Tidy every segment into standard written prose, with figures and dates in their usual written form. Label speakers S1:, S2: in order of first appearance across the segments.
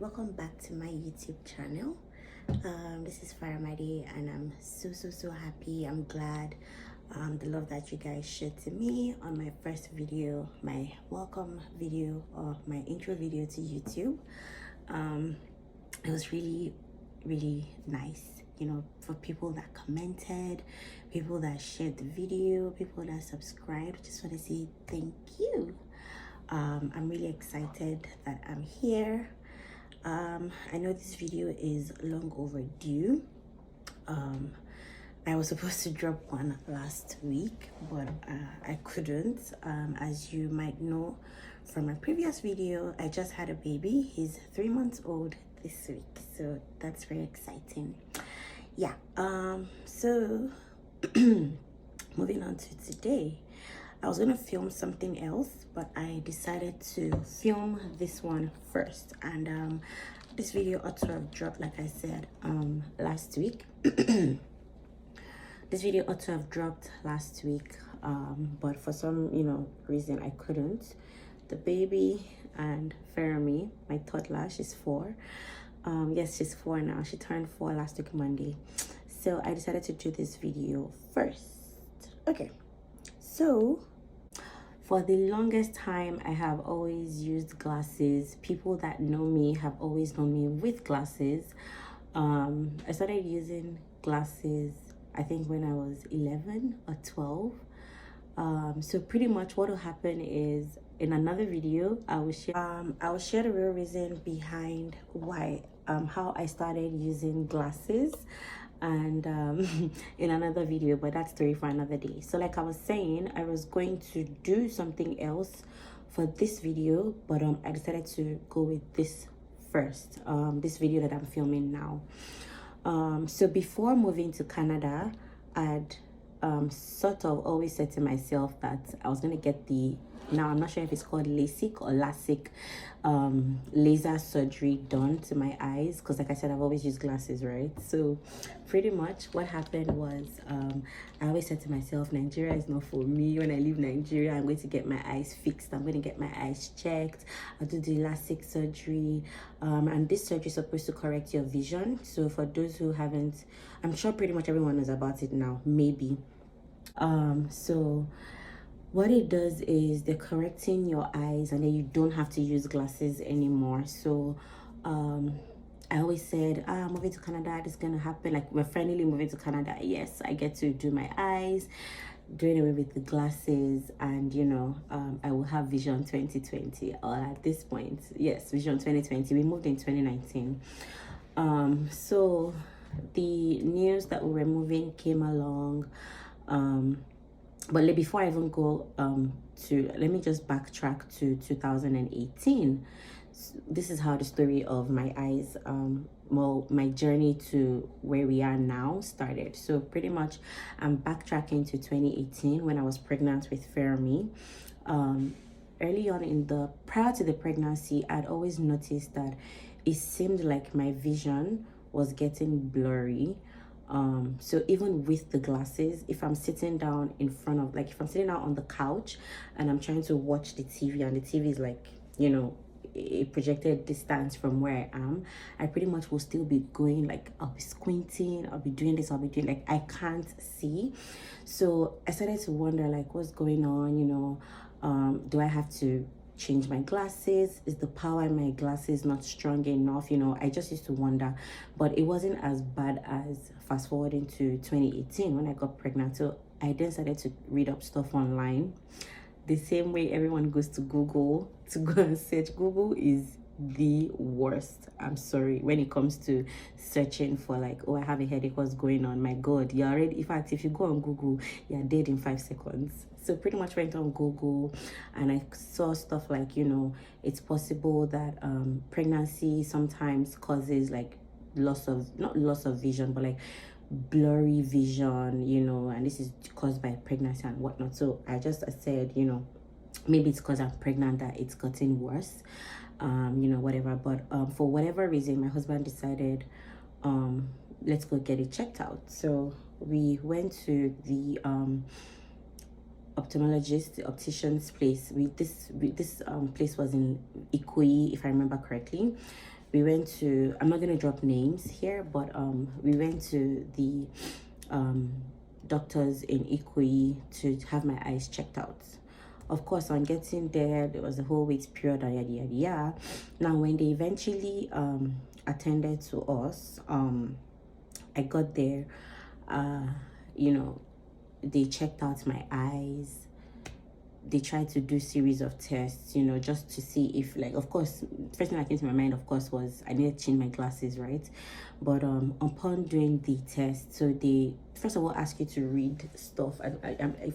S1: welcome back to my YouTube channel. This is Faramadi, and I'm so happy. I'm glad the love that you guys showed to me on my first video, my welcome video or my intro video to YouTube. It was really nice, you know, for people that commented, people that shared the video, people that subscribed. Just want to say thank you. I'm really excited that I'm here. I know this video is long overdue. I was supposed to drop one last week, but I couldn't. As you might know from my previous video, I just had a baby. He's 3 months old this week, so that's very exciting. Yeah, so moving on to today, I was gonna film something else, but I decided to film this one first. And this video ought to have dropped, like I said, last week. This video ought to have dropped last week, but for some reason I couldn't. The baby and Fermi, my toddler, she's 4. Yes, she's 4 now. She turned 4 last week Monday, so I decided to do this video first. Okay, so for the longest time, I have always used glasses. People that know me have always known me with glasses. I started using glasses, I think, when I was 11 or 12. So pretty much what will happen is, in another video, I will share the real reason behind why how I started using glasses, and in another video, but that's story for another day. So like I was saying, I was going to do something else for this video, but I decided to go with this first, this video that I'm filming now. So before moving to Canada, I'd sort of always said to myself that I was going to get the, now I'm not sure if it's called LASIK or LASIK, laser surgery done to my eyes, because like I said, I've always used glasses, right? So pretty much what happened was, I always said to myself, Nigeria is not for me. When I leave Nigeria, I'm going to get my eyes fixed. I'm going to get my eyes checked. I'll do the LASIK surgery, and this surgery is supposed to correct your vision. So for those who haven't, I'm sure pretty much everyone knows about it now, maybe. So what it does is they're correcting your eyes, and then you don't have to use glasses anymore. So I always said, moving to Canada, this is gonna happen. Like, we're finally moving to Canada. Yes, I get to do my eyes, doing away with the glasses, and I will have Vision 2020. Or at this point, yes, Vision 2020. We moved in 2019. So the news that we were moving came along. But before I even go let me just backtrack to 2018. This is how the story of my eyes, well, my journey to where we are now started. So pretty much I'm backtracking to 2018 when I was pregnant with Fermi. Early on prior to the pregnancy, I'd always noticed that it seemed like my vision was getting blurry. So even with the glasses, if I'm sitting down in front of, like, if I'm sitting out on the couch and I'm trying to watch the TV, and the TV is like, a projected distance from where I am, I pretty much will still be going, like, I'll be squinting, I'll be doing this, I'll be doing, like, I can't see. So I started to wonder, like, what's going on? Do I have to change my glasses? Is the power in my glasses not strong enough? I just used to wonder, but it wasn't as bad as fast forwarding to 2018 when I got pregnant. So I then started to read up stuff online, the same way everyone goes to Google to go and search. Google is the worst, I'm sorry, when it comes to searching for, like, oh, I have a headache, what's going on? My God, you're already, in fact, if you go on Google, you're dead in 5 seconds. So pretty much went on Google, and I saw stuff like, it's possible that pregnancy sometimes causes, like, not loss of vision, but like blurry vision, and this is caused by pregnancy and whatnot. So I just said, maybe it's because I'm pregnant that it's gotten worse, whatever. But for whatever reason, my husband decided, let's go get it checked out. So we went to the ophthalmologist, the optician's place. This place was in Ikoyi, if I remember correctly. we went to, I'm not going to drop names here, but we went to the doctors in Ikoyi to have my eyes checked out. Of course, on getting there was a whole wait period and yada yada yada. Now when they eventually attended to us, I got there, you know, they checked out my eyes. They tried to do series of tests, you know, just to see if, like, of course, first thing that came to my mind, of course, was I needed to change my glasses, right? But upon doing the test, so they first of all ask you to read stuff.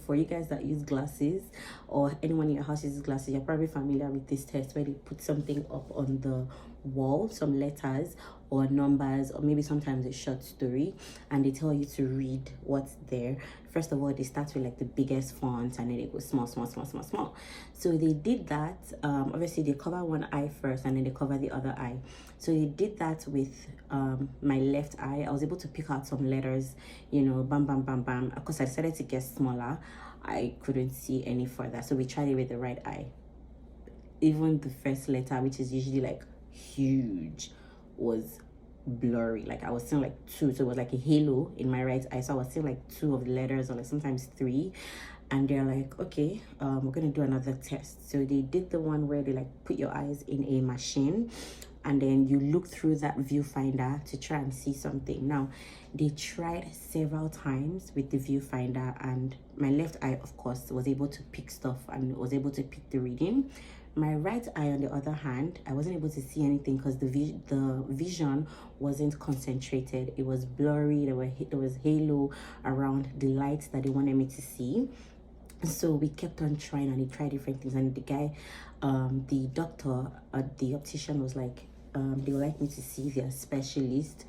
S1: For you guys that use glasses, or anyone in your house uses glasses, you're probably familiar with this test where they put something up on the wall, some letters or numbers, or maybe sometimes a short story, and they tell you to read what's there. First of all, they start with like the biggest font, and then they go small. So they did that. Obviously they cover one eye first, and then they cover the other eye. So they did that with my left eye. I was able to pick out some letters, you know, bam bam bam bam. Of course, I decided to get smaller. I couldn't see any further, so we tried it with the right eye. Even the first letter, which is usually like huge, was blurry. Like I was seeing like two, so it was like a halo in my right eye, so I was seeing like two of the letters, or like sometimes three. And they're like, okay, we're gonna do another test. So they did the one where they like put your eyes in a machine, and then you look through that viewfinder to try and see something. Now they tried several times with the viewfinder, and my left eye, of course, was able to pick stuff and was able to pick the reading. My right eye, on the other hand, I wasn't able to see anything because the vision wasn't concentrated. It was blurry. There was halo around the lights that they wanted me to see. So we kept on trying, and they tried different things. And the guy, the doctor, the optician, was like, they would like me to see their specialist,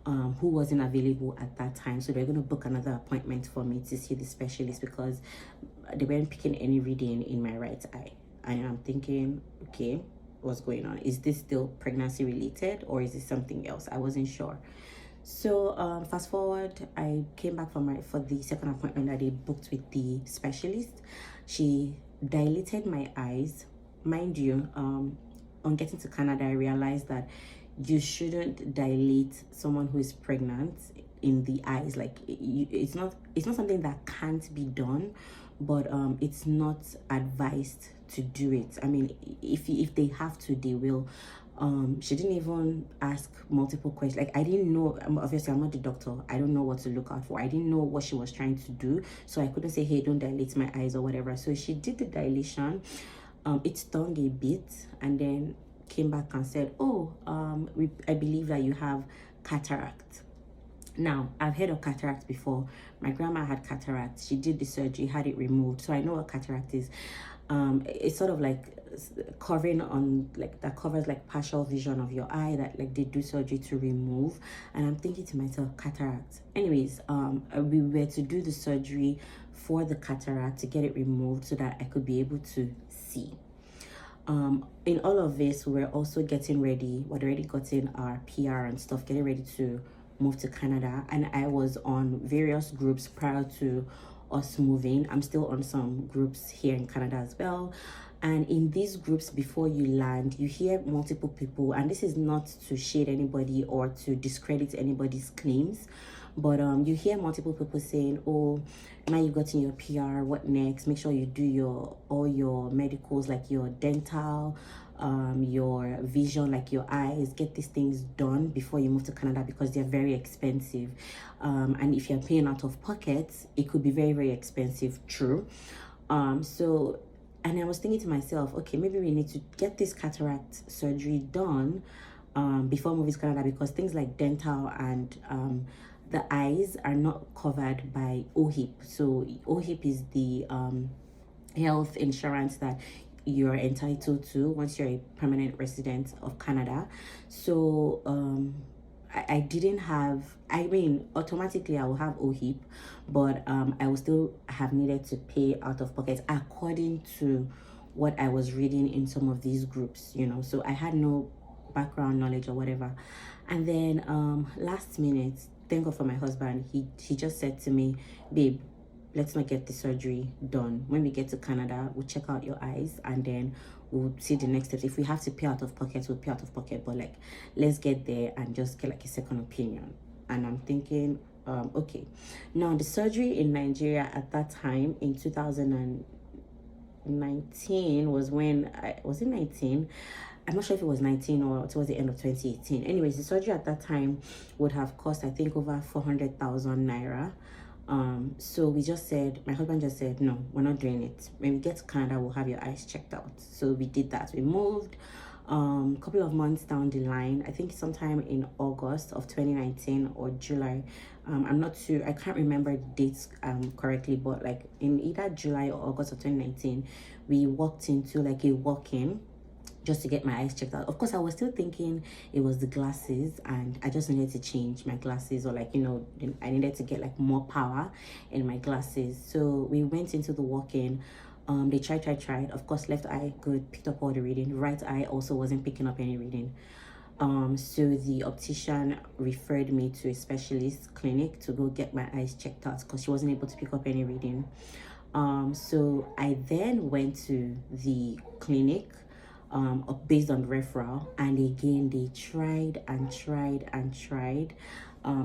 S1: who wasn't available at that time. So they're going to book another appointment for me to see the specialist, because they weren't picking any reading in my right eye. And I'm thinking, okay, what's going on? Is this still pregnancy related, or is it something else? I wasn't sure. So fast forward, I came back for the second appointment that they booked with the specialist. She dilated my eyes. Mind you, on getting to Canada, I realized that you shouldn't dilate someone who is pregnant in the eyes. Like it's not something that can't be done, but it's not advised to do it. I mean, if they have to, they will. She didn't even ask multiple questions. Like I didn't know, obviously I'm not the doctor, I don't know what to look out for. I didn't know what she was trying to do, so I couldn't say, hey, don't dilate my eyes or whatever. So she did the dilation. It stung a bit, and then came back and said, oh, I believe that you have cataract. Now, I've heard of cataract before. My grandma had cataract. She did the surgery, had it removed, so I know what cataract is. It's sort of like covering on, like, that covers like partial vision of your eye that like they do surgery to remove. And I'm thinking to myself, cataract. Anyways, we were to do the surgery for the cataract to get it removed so that I could be able to see. In all of this, we were also getting ready. We'd already gotten our PR and stuff, getting ready to move to Canada, and I was on various groups prior to us moving. I'm still on some groups here in Canada as well. And in these groups, before you land, you hear multiple people, and this is not to shade anybody or to discredit anybody's claims, but you hear multiple people saying, oh, now you've gotten your PR, what next? Make sure you do all your medicals, like your dental, your vision, like your eyes. Get these things done before you move to Canada, because they're very expensive, and if you're paying out of pocket, it could be very, very expensive. True. And I was thinking to myself, okay, maybe we need to get this cataract surgery done before moving to Canada, because things like dental and the eyes are not covered by OHIP. So OHIP is the health insurance that you're entitled to once you're a permanent resident of Canada. So I didn't have, I mean, automatically I will have OHIP, but I will still have needed to pay out of pocket according to what I was reading in some of these groups, you know. So I had no background knowledge or whatever. And then last minute, thank God for my husband, he just said to me, babe, let's not get the surgery done. When we get to Canada, we'll check out your eyes, and then we'll see the next steps. If we have to pay out of pocket, we'll pay out of pocket, but like, let's get there and just get like a second opinion. And I'm thinking, okay, now the surgery in Nigeria at that time in 2019 was when was it 19? I'm not sure if it was 19 or towards the end of 2018. Anyways, the surgery at that time would have cost, I think, over 400,000 naira. So we just said, my husband just said, no, we're not doing it. When we get to Canada, we'll have your eyes checked out. So we did that. We moved a couple of months down the line, I think sometime in August of 2019 or July. I'm not sure, I can't remember the dates correctly, but like in either July or August of 2019, we walked into like a walk-in just to get my eyes checked out. Of course, I was still thinking it was the glasses, and I just needed to change my glasses, or like, you know, I needed to get like more power in my glasses. So we went into the walk-in. They tried. Of course, left eye good, picked up all the reading. Right eye also wasn't picking up any reading. So the optician referred me to a specialist clinic to go get my eyes checked out because she wasn't able to pick up any reading. So I then went to the clinic based on referral, and again they tried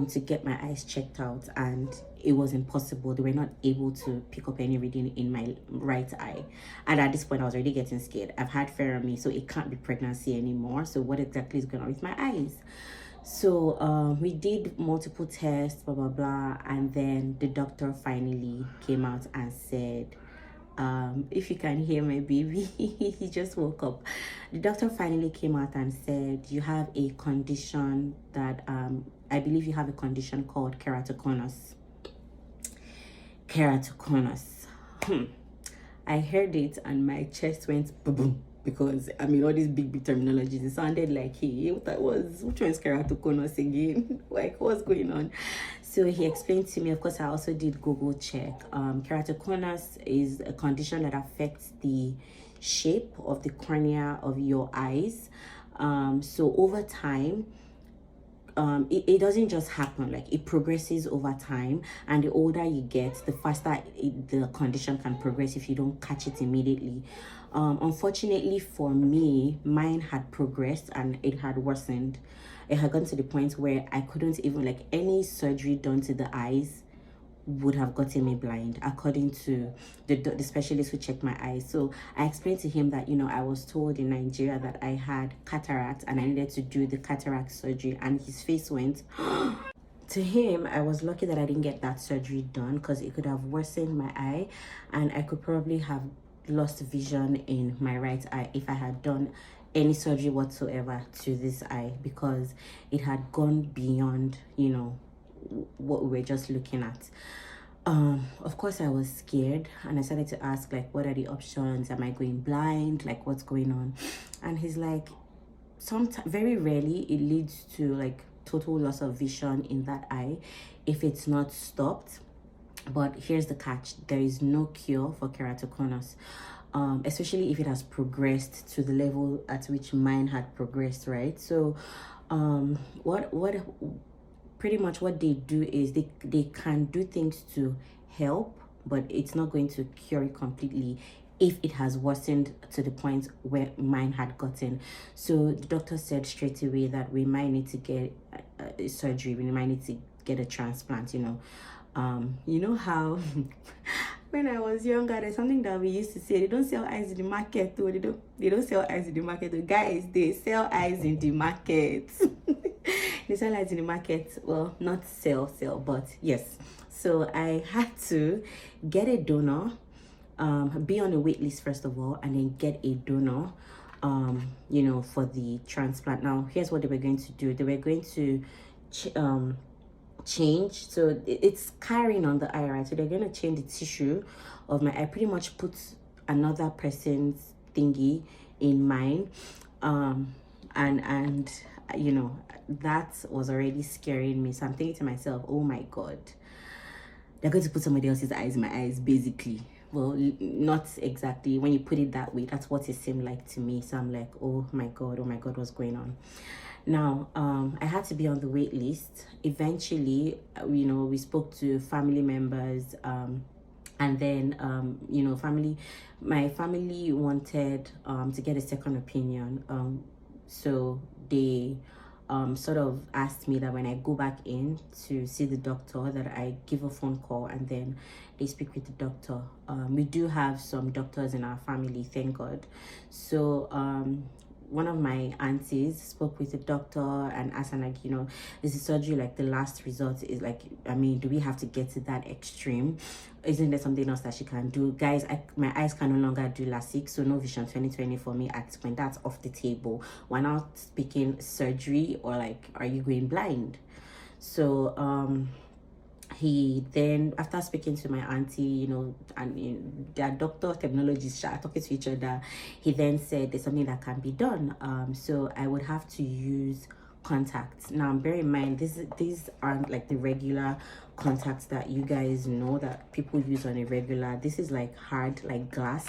S1: to get my eyes checked out, and it was impossible. They were not able to pick up any reading in my right eye, and at this point I was already getting scared. I've had Ferrami, so it can't be pregnancy anymore. So what exactly is going on with my eyes? So we did multiple tests, blah blah blah, and then the doctor finally came out and said, if you can hear my baby, he just woke up. The doctor finally came out and said, you have a condition that I believe you have a condition called keratoconus. I heard it and my chest went boom, because I mean all these big terminologies, it sounded like, hey, which one is keratoconus again? Like, what's going on? So he explained to me. Of course, I also did Google check. Keratoconus is a condition that affects the shape of the cornea of your eyes. So over time, it doesn't just happen, like it progresses over time, and the older you get, the faster the condition can progress if you don't catch it immediately. Unfortunately for me, mine had progressed and it had worsened. It had gotten to the point where I couldn't even, like, any surgery done to the eyes would have gotten me blind, according to the specialist who checked my eyes. So I explained to him that, you know, I was told in Nigeria that I had cataract and I needed to do the cataract surgery, and his face went to him. I was lucky that I didn't get that surgery done, because it could have worsened my eye and I could probably have lost vision in my right eye if I had done any surgery whatsoever to this eye, because it had gone beyond, you know, what we were just looking at. Of course I was scared, and I started to ask, like, what are the options? Am I going blind? Like, what's going on? And he's like, very rarely it leads to like total loss of vision in that eye if it's not stopped. But here's the catch: there is no cure for keratoconus, especially if it has progressed to the level at which mine had progressed, right? So pretty much what they do is they can do things to help, but it's not going to cure it completely if it has worsened to the point where mine had gotten. So the doctor said straight away that we might need to get a surgery, we might need to get a transplant, you know. You know how when I was younger, there's something that we used to say: they don't sell eyes in the market, though. They don't sell eyes in the market, though. Guys, they sell eyes in the market. They sell eyes in the market. Well, not sell, but yes. So I had to get a donor, be on a wait list first of all, and then get a donor, you know, for the transplant. Now, here's what they were going to do. They were going to change, so it's carrying on the eye, right? So they're going to change the tissue of my eye, pretty much put another person's thingy in mine, and you know, that was already scaring me. So I'm thinking to myself, oh my god, they're going to put somebody else's eyes in my eyes, basically. Well, not exactly. When you put it that way, that's what it seemed like to me. So I'm like, oh my god, what's going on now? I had to be on the wait list. Eventually, you know, we spoke to family members, And then you know, my family wanted to get a second opinion, so they sort of asked me that when I go back in to see the doctor, that I give a phone call and then they speak with the doctor. We do have some doctors in our family, thank God. So one of my aunties spoke with the doctor and asked her, like, you know, is the surgery like the last resort? Is like, I mean, do we have to get to that extreme? Isn't there something else that she can do? Guys, my eyes can no longer do LASIK, so no vision 2020 for me at when that's off the table. We're not speaking surgery, or like, are you going blind? So he then, after speaking to my auntie, you know, and you know, their doctor technologists are talking to each other, he then said there's something that can be done. So I would have to use contacts. Now bear in mind, these aren't like the regular contacts that you guys know that people use on a regular. This is like hard, like glass,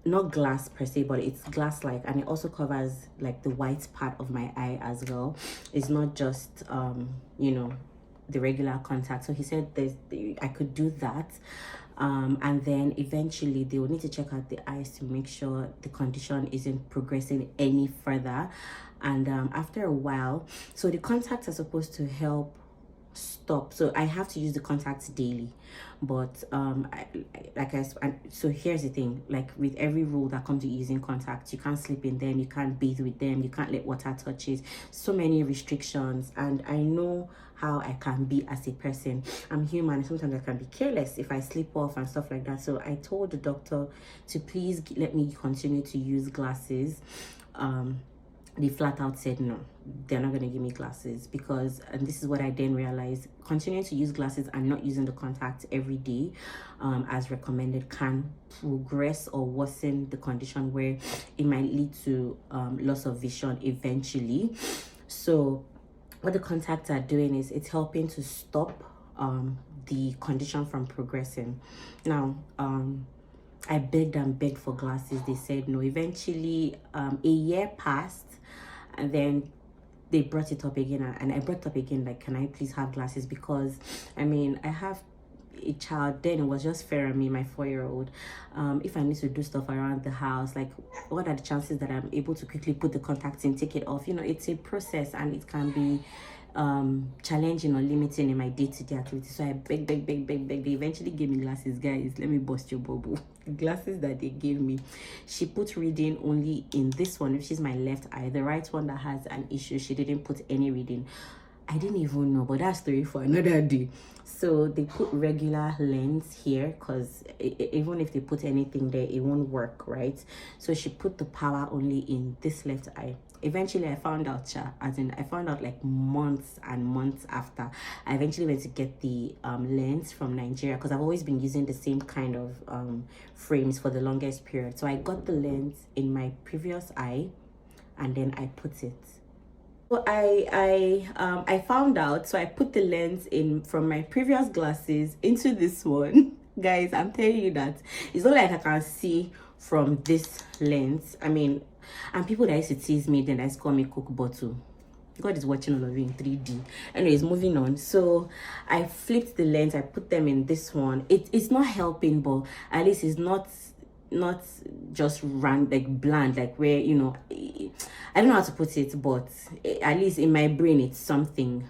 S1: not glass per se, but it's glass like, and it also covers like the white part of my eye as well. It's not just you know, the regular contact. So he said I could do that, and then eventually they will need to check out the eyes to make sure the condition isn't progressing any further. And after a while, so the contacts are supposed to help stop, so I have to use the contacts daily, but so here's the thing, like with every rule that comes to using contacts, you can't sleep in them, you can't bathe with them, you can't let water touch it, so many restrictions. And I know how I can be as a person. I'm human, sometimes I can be careless if I sleep off and stuff like that. So I told the doctor to please let me continue to use glasses. They flat out said no, they're not going to give me glasses, because, and this is what I then realized, continuing to use glasses and not using the contacts every day as recommended can progress or worsen the condition, where it might lead to loss of vision eventually. So what the contacts are doing is it's helping to stop the condition from progressing. Now I begged and begged for glasses, they said no. Eventually a year passed, and then they brought it up again, and I brought up again, like, can I please have glasses? Because I mean, I have a child, then it was just fair on me, my 4-year-old. If I need to do stuff around the house, like, what are the chances that I'm able to quickly put the contacts in, take it off? You know, it's a process, and it can be challenging or limiting in my day-to-day activities. So I beg. They eventually gave me glasses. Guys, let me bust your bubble. The glasses that they gave me, she put reading only in this one, which is my left eye. The right one that has an issue, she didn't put any reading. I didn't even know, but that's story for another day. So they put regular lens here, because even if they put anything there, it won't work, right? So she put the power only in this left eye. Eventually I found out, I found out like months and months after. I eventually went to get the lens from Nigeria, because I've always been using the same kind of frames for the longest period. So I got the lens in my previous eye, and then I put it. So I found out, so I put the lens in from my previous glasses into this one. Guys, I'm telling you that it's not like I can see from this lens. I mean, and people that used to tease me, then they call me Coke bottle. God is watching all of you in 3D. Anyways, moving on. So I flipped the lens, I put them in this one. It's not helping, but at least it's not just like bland, like where, you know, I don't know how to put it, but at least in my brain it's something.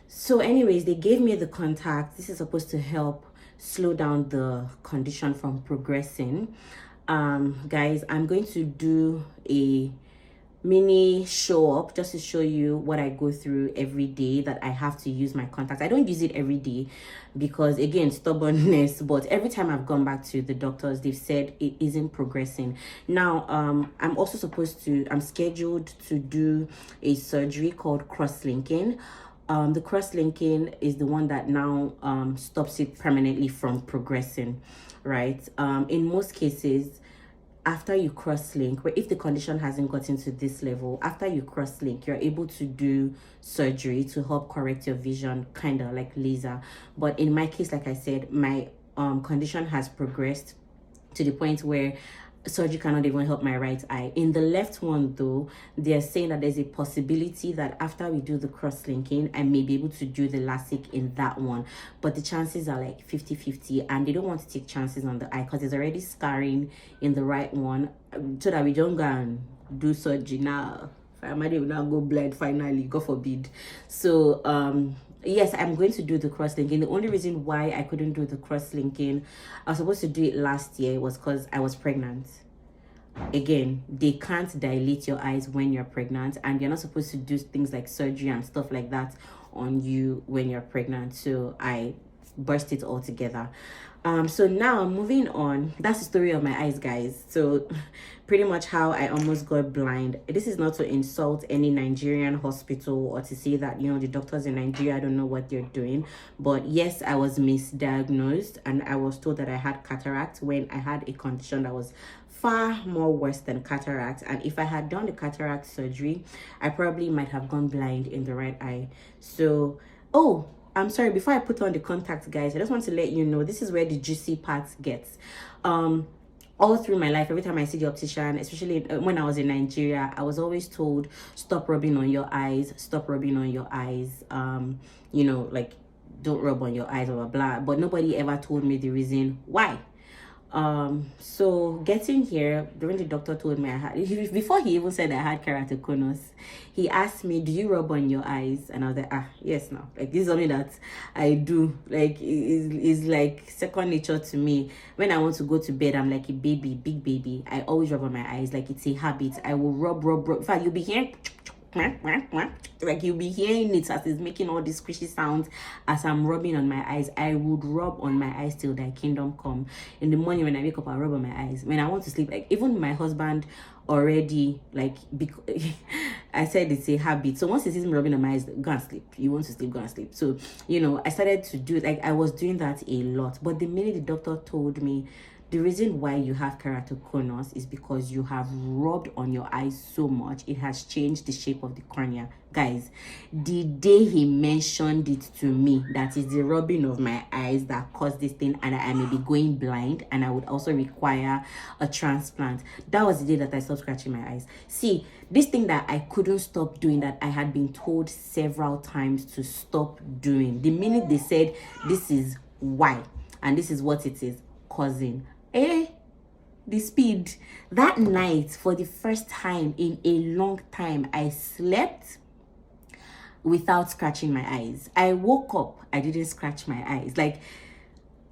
S1: So anyways, they gave me the contact. This is supposed to help slow down the condition from progressing. Guys, I'm going to do a mini show up just to show you what I go through every day that I have to use my contacts. I don't use it every day because, again, stubbornness, but every time I've gone back to the doctors, they've said it isn't progressing. Now I'm scheduled to do a surgery called cross-linking. The cross-linking is the one that now stops it permanently from progressing, right? In most cases, after you cross-link, where if the condition hasn't gotten to this level, after you cross-link, you're able to do surgery to help correct your vision, kind of like laser. But in my case, like I said, my condition has progressed to the point where surgery cannot even help my right eye. In the left one though, they're saying that there's a possibility that after we do the cross-linking, I may be able to do the LASIK in that one, but the chances are like 50-50, and they don't want to take chances on the eye because there's already scarring in the right one, so that we don't go and do surgery now. I might even now go blind finally, God forbid. So yes, I'm going to do the cross-linking. The only reason why I couldn't do the cross-linking, I was supposed to do it last year, was because I was pregnant. Again, they can't dilate your eyes when you're pregnant, and you're not supposed to do things like surgery and stuff like that on you when you're pregnant. So I burst it all together. So now moving on, that's the story of my eyes, guys. So pretty much how I almost got blind. This is not to insult any Nigerian hospital or to say that, you know, the doctors in Nigeria don't know what they're doing, but yes, I was misdiagnosed and I was told that I had cataract when I had a condition that was far more worse than cataract. And if I had done the cataract surgery, I probably might have gone blind in the right eye. So I'm sorry, before I put on the contacts, guys, I just want to let you know this is where the juicy part gets. All through my life, every time I see the optician, especially when I was in Nigeria, I was always told, stop rubbing on your eyes, stop rubbing on your eyes, you know, like, don't rub on your eyes, blah, blah, blah. But nobody ever told me the reason why. So getting here, during the doctor told me I had, before he even said I had keratoconus, he asked me, do you rub on your eyes? And I was like, yes, no, like this is something that I do, like is like second nature to me. When I want to go to bed, I'm like a baby, big baby. I always rub on my eyes, like it's a habit. I will rub. In fact, you'll be hearing like you'll be hearing it as it's making all these squishy sounds as I'm rubbing on my eyes. I would rub on my eyes till thy kingdom come. In the morning when I wake up, I rub on my eyes. When I want to sleep, like even my husband already, like, I said it's a habit. So once he sees me rubbing on my eyes, go and sleep. You want to sleep, go and sleep. So, you know, I started to do, like, I was doing that a lot. But the minute the doctor told me, the reason why you have keratoconus is because you have rubbed on your eyes so much, it has changed the shape of the cornea. Guys, the day he mentioned it to me, that is the rubbing of my eyes that caused this thing, and I may be going blind and I would also require a transplant, that was the day that I stopped scratching my eyes. See, this thing that I couldn't stop doing, that I had been told several times to stop doing, the minute they said this is why and this is what it is causing, the speed. That night, for the first time in a long time, I slept without scratching my eyes. I woke up, I didn't scratch my eyes. Like,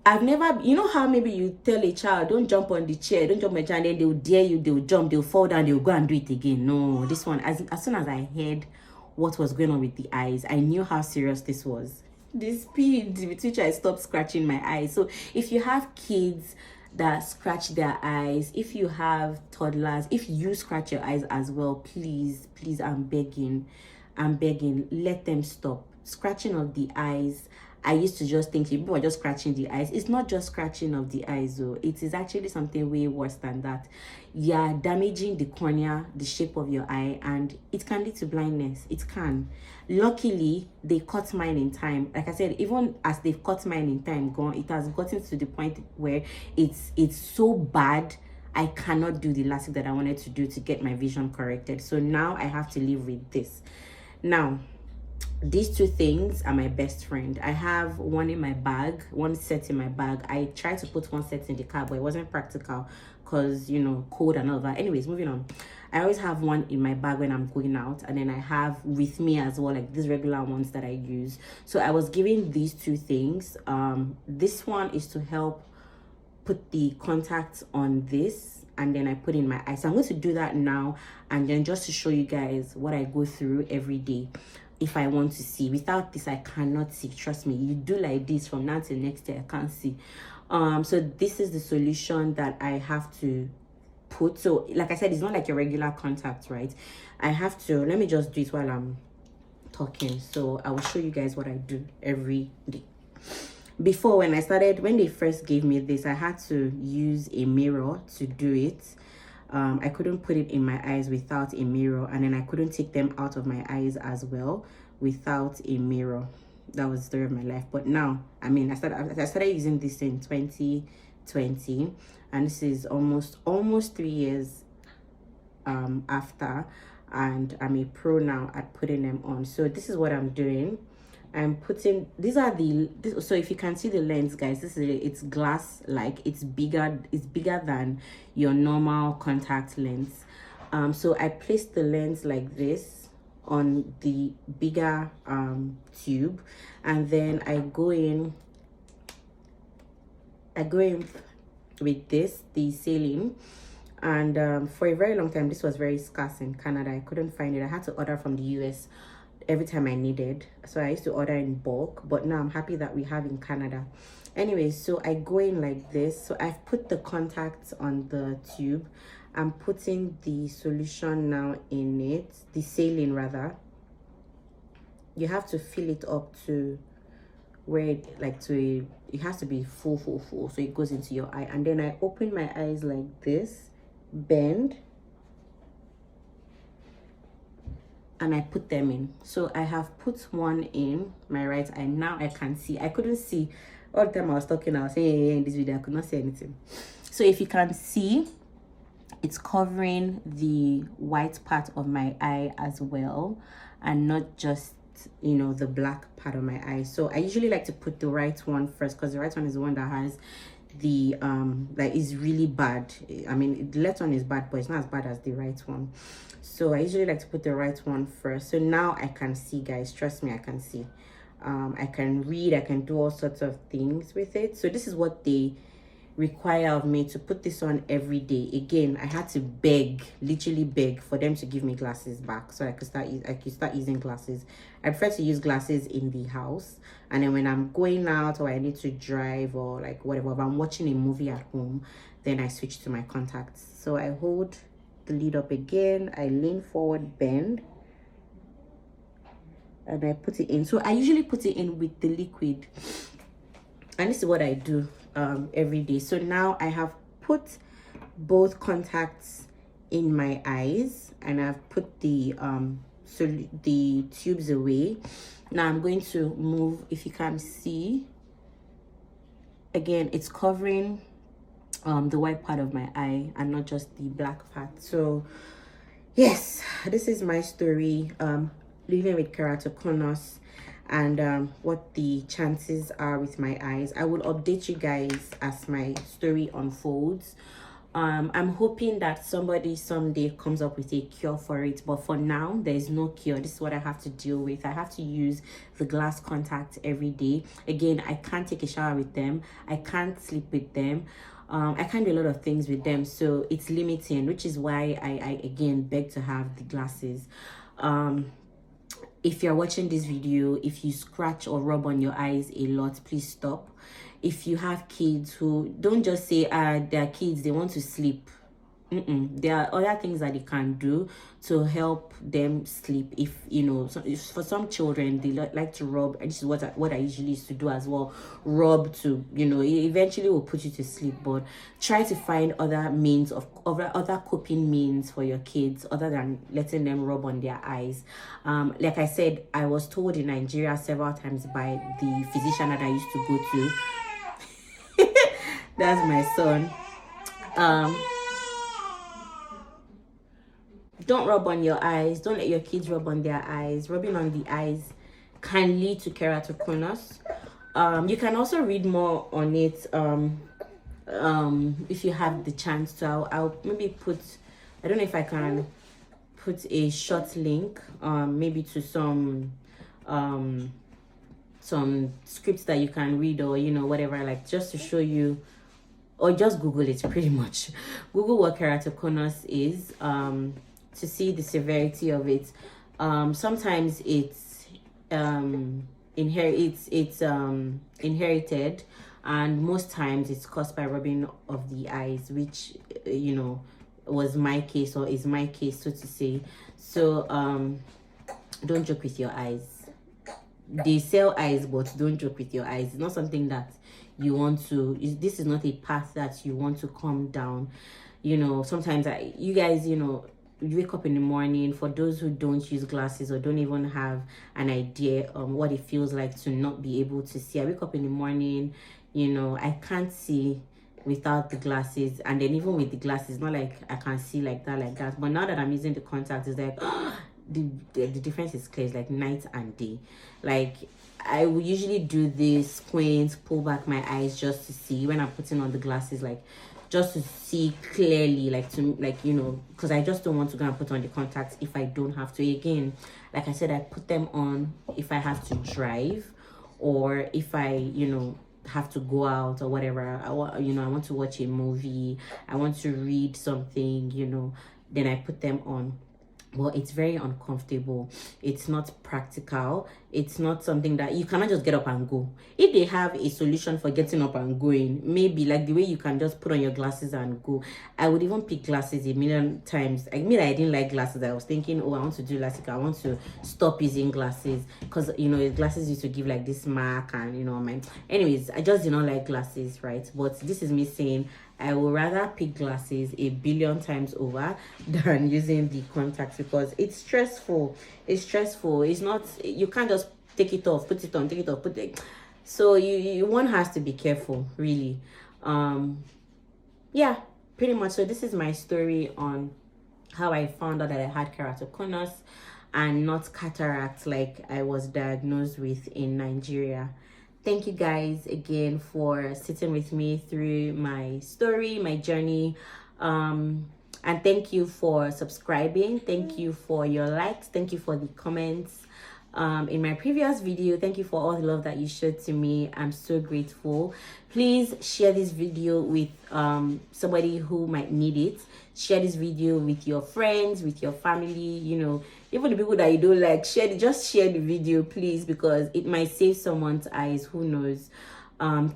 S1: I've never, you know how maybe you tell a child, don't jump on the chair, don't jump on the chair, and then they'll dare you, they'll jump, they'll fall down, they'll go and do it again. No, this one, as soon as I heard what was going on with the eyes, I knew how serious this was. The speed with which I stopped scratching my eyes. So if you have kids that scratch their eyes, if you have toddlers, if you scratch your eyes as well, please, I'm begging, let them stop scratching of the eyes. I used to just think people are just scratching the eyes. It's not just scratching of the eyes, though. It is actually something way worse than that. You're damaging the cornea, the shape of your eye, and it can lead to blindness. It can. Luckily, they cut mine in time. Like I said, even as they've cut mine in time, it has gotten to the point where it's so bad, I cannot do the LASIK that I wanted to do to get my vision corrected. So now I have to live with this. Now, these two things are my best friend. I have one in my bag, one set in my bag. I tried to put one set in the car, but it wasn't practical because, you know, cold and all that. Anyways, moving on. I always have one in my bag when I'm going out, and then I have with me as well, like these regular ones that I use. So I was given these two things. This one is to help put the contacts on this, and then I put in my eye. So I'm going to do that now, and then just to show you guys what I go through every day if I want to see. Without this, I cannot see. Trust me, you do like this from now till next day, I can't see. So this is the solution that I have to put. So like I said, it's not like your regular contact, right? I have to, let me just do it while I'm talking. So I will show you guys what I do every day. Before, when they first gave me this, I had to use a mirror to do it. I couldn't put it in my eyes without a mirror, and then I couldn't take them out of my eyes as well without a mirror. That was the story of my life. But now, I mean, I started using this in 20, and this is almost 3 years after, and I'm a pro now at putting them on. So this is what I'm doing. I'm putting, these are so if you can see the lens, guys, this is it's glass, like it's bigger than your normal contact lens. So I placed the lens like this on the bigger tube, and then I go in with this, the saline. And for a very long time, this was very scarce in Canada. I couldn't find it. I had to order from the US every time I needed. So I used to order in bulk, but now I'm happy that we have in Canada. Anyway, so I go in like this. So I've put the contacts on the tube. I'm putting the solution now in it, the saline rather. You have to fill it up to where it has to be full, so it goes into your eye. And then I open my eyes like this, bend, and I put them in. So I have put one in my right eye. Now I can see. I couldn't see all the time I was talking. I was saying, in this video I could not see anything. So if you can see, it's covering the white part of my eye as well, and not just, you know, the black part of my eye. So I usually like to put the right one first, because the right one is the one that has the that is really bad. I mean, the left one is bad, but it's not as bad as the right one. So I usually like to put the right one first. So now I can see, guys, trust me, I can see. I can read, I can do all sorts of things with it. So this is what they require of me, to put this on every day. Again, I had to beg, literally beg, for them to give me glasses back so I could start using glasses. I prefer to use glasses in the house, and then when I'm going out or I need to drive or like whatever, if I'm watching a movie at home, then I switch to my contacts. So I hold the lid up again, I lean forward, bend, and I put it in. So I usually put it in with the liquid, and this is what I do every day. So now I have put both contacts in my eyes, and I've put the tubes away. Now I'm going to move. If you can see, again, it's covering the white part of my eye and not just the black part. So yes, this is my story, living with keratoconus, and what the chances are with my eyes. I will update you guys as my story unfolds. I'm hoping that somebody someday comes up with a cure for it, but for now there is no cure. This is what I have to deal with. I have to use the glass contacts every day. Again, I can't take a shower with them, I can't sleep with them, I can't do a lot of things with them, so it's limiting, which is why I again beg to have the glasses. If you're watching this video, if you scratch or rub on your eyes a lot, please stop. If you have kids, who don't just say they're kids, they want to sleep. There are other things that they can do to help them sleep. If you know, for some children, they like to rub, and this is what I usually used to do as well. Rub to, you know, it eventually will put you to sleep. But try to find other means of other coping means for your kids other than letting them rub on their eyes. Like I said, I was told in Nigeria several times by the physician that I used to go to. That's my son. Don't rub on your eyes. Don't let your kids rub on their eyes. Rubbing on the eyes can lead to keratoconus. You can also read more on it if you have the chance to. I'll maybe put, I don't know if I can put a short link maybe to some scripts that you can read, or you know, whatever, like just to show you, or just Google it. Pretty much Google what keratoconus is to see the severity of it. Sometimes it's inherited, and most times it's caused by rubbing of the eyes, which you know was my case, or is my case, so to say. So don't joke with your eyes. They sell eyes, but don't joke with your eyes. It's not something that you want to, this is not a path that you want to come down. You know, sometimes you guys, you know, you wake up in the morning, for those who don't use glasses or don't even have an idea what it feels like to not be able to see. I wake up in the morning, you know, I can't see. without the glasses, and then even with the glasses, not like I can see like that. But now that I'm using the contacts, it's like the difference is clear. It's like night and day. Like I will usually do this, squint, pull back my eyes just to see when I'm putting on the glasses, like just to see clearly, like to like, you know, because I just don't want to go and put on the contacts if I don't have to. Again, like I said, I put them on if I have to drive, or if I, you know, have to go out or whatever. I want, you know, I want to watch a movie, I want to read something, you know, then I put them on. Well, it's very uncomfortable. It's not practical. It's not something that you cannot just get up and go. If they have a solution for getting up and going, maybe like the way you can just put on your glasses and go. I would even pick glasses a million times. I mean, I didn't like glasses. I was thinking, oh, I want to do LASIK. I want to stop using glasses because, you know, glasses used to give like this mark, and, you know, my, anyways, I just did not like glasses, right? But this is me saying I would rather pick glasses a billion times over than using the contacts, because it's stressful. It's stressful. It's not, you can't just take it off, put it on, take it off, put it. So you one has to be careful, really. Yeah, pretty much. So this is my story on how I found out that I had keratoconus and not cataract like I was diagnosed with in Nigeria. Thank you guys again for sitting with me through my story, my journey. And thank you for subscribing. Thank you for your likes. Thank you for the comments. In my previous video, thank you for all the love that you showed to me. I'm so grateful. Please share this video with somebody who might need it. Share this video with your friends, with your family, you know, even the people that you don't like. Just share the video, please, because it might save someone's eyes. Who knows?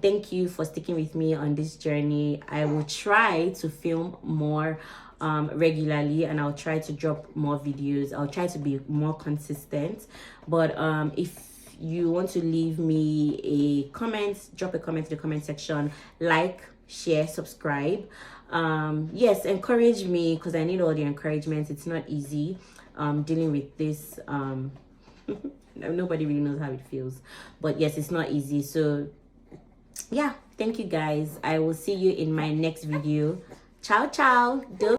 S1: Thank you for sticking with me on this journey. I will try to film more regularly, and I'll try to drop more videos. I'll try to be more consistent. But if you want to leave me a comment, drop a comment in the comment section, like, share, subscribe. Yes, encourage me, because I need all the encouragement. It's not easy dealing with this. Nobody really knows how it feels, but yes, it's not easy. So yeah, thank you guys. I will see you in my next video. Ciao ciao.